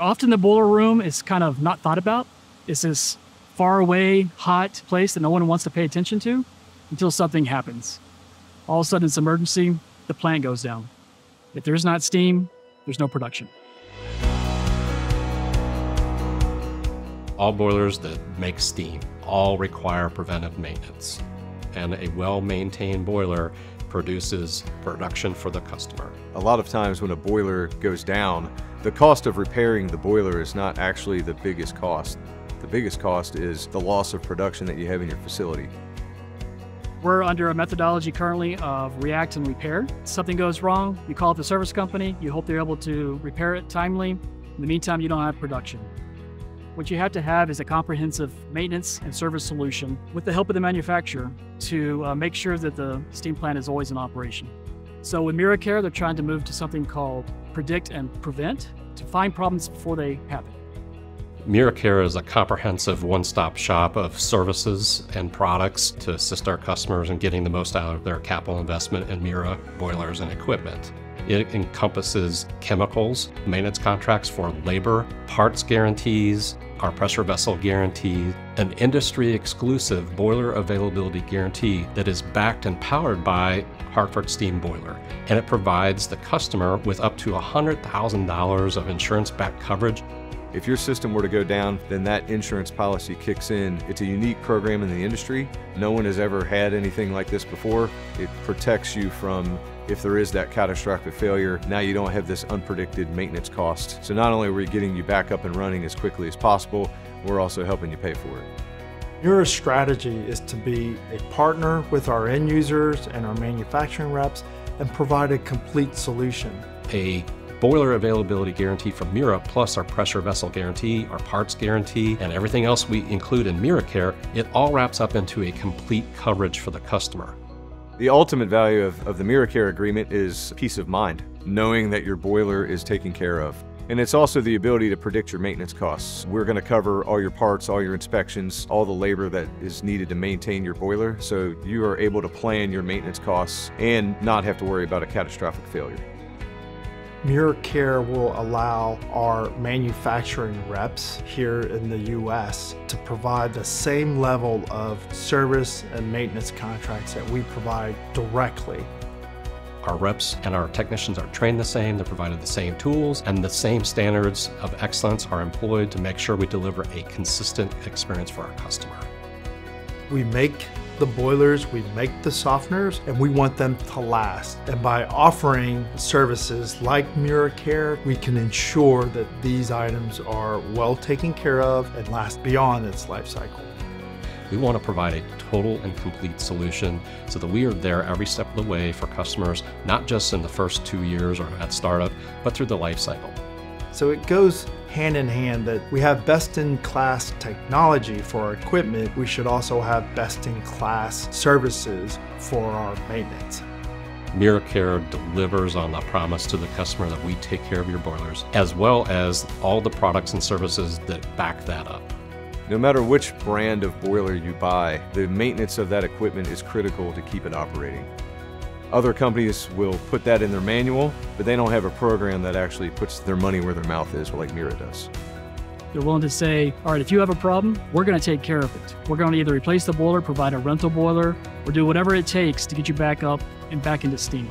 Often the boiler room is kind of not thought about. It's this far away, hot place that no one wants to pay attention to until something happens. All of a sudden it's emergency, the plant goes down. If there's not steam, there's no production. All boilers that make steam all require preventive maintenance, and a well-maintained boiler produces production for the customer. A lot of times when a boiler goes down, the cost of repairing the boiler is not actually the biggest cost. The biggest cost is the loss of production that you have in your facility. We're under a methodology currently of react and repair. If something goes wrong, you call up the service company, you hope they're able to repair it timely. In the meantime, you don't have production. What you have to have is a comprehensive maintenance and service solution with the help of the manufacturer to make sure that the steam plant is always in operation. So with Miura Care, they're trying to move to something called predict and prevent to find problems before they happen. Miura Care is a comprehensive one-stop shop of services and products to assist our customers in getting the most out of their capital investment in Miura boilers and equipment. It encompasses chemicals, maintenance contracts for labor, parts guarantees, our pressure vessel guarantee, an industry-exclusive boiler availability guarantee that is backed and powered by Hartford Steam Boiler, and it provides the customer with up to $100,000 of insurance-backed coverage. If your system were to go down, then that insurance policy kicks in. It's a unique program in the industry. No one has ever had anything like this before. It protects you from, if there is that catastrophic failure, now you don't have this unpredicted maintenance cost. So not only are we getting you back up and running as quickly as possible, we're also helping you pay for it. Miura's strategy is to be a partner with our end users and our manufacturing reps and provide a complete solution. A boiler availability guarantee from Miura, plus our pressure vessel guarantee, our parts guarantee, and everything else we include in Miura Care, it all wraps up into a complete coverage for the customer. The ultimate value of the Miura Care agreement is peace of mind, knowing that your boiler is taken care of. And it's also the ability to predict your maintenance costs. We're going to cover all your parts, all your inspections, all the labor that is needed to maintain your boiler, so you are able to plan your maintenance costs and not have to worry about a catastrophic failure. Miura Care will allow our manufacturing reps here in the U.S. to provide the same level of service and maintenance contracts that we provide directly. Our reps and our technicians are trained the same, they're provided the same tools, and the same standards of excellence are employed to make sure we deliver a consistent experience for our customer. We make the boilers, we make the softeners, and we want them to last. And by offering services like Miura Care, we can ensure that these items are well taken care of and last beyond its life cycle. We want to provide a total and complete solution so that we are there every step of the way for customers, not just in the first 2 years or at startup, but through the life cycle. So it goes hand in hand that we have best-in-class technology for our equipment. We should also have best-in-class services for our maintenance. Miura Care delivers on the promise to the customer that we take care of your boilers, as well as all the products and services that back that up. No matter which brand of boiler you buy, the maintenance of that equipment is critical to keep it operating. Other companies will put that in their manual, but they don't have a program that actually puts their money where their mouth is, like Miura does. They're willing to say, all right, if you have a problem, we're going to take care of it. We're going to either replace the boiler, provide a rental boiler, or do whatever it takes to get you back up and back into steam.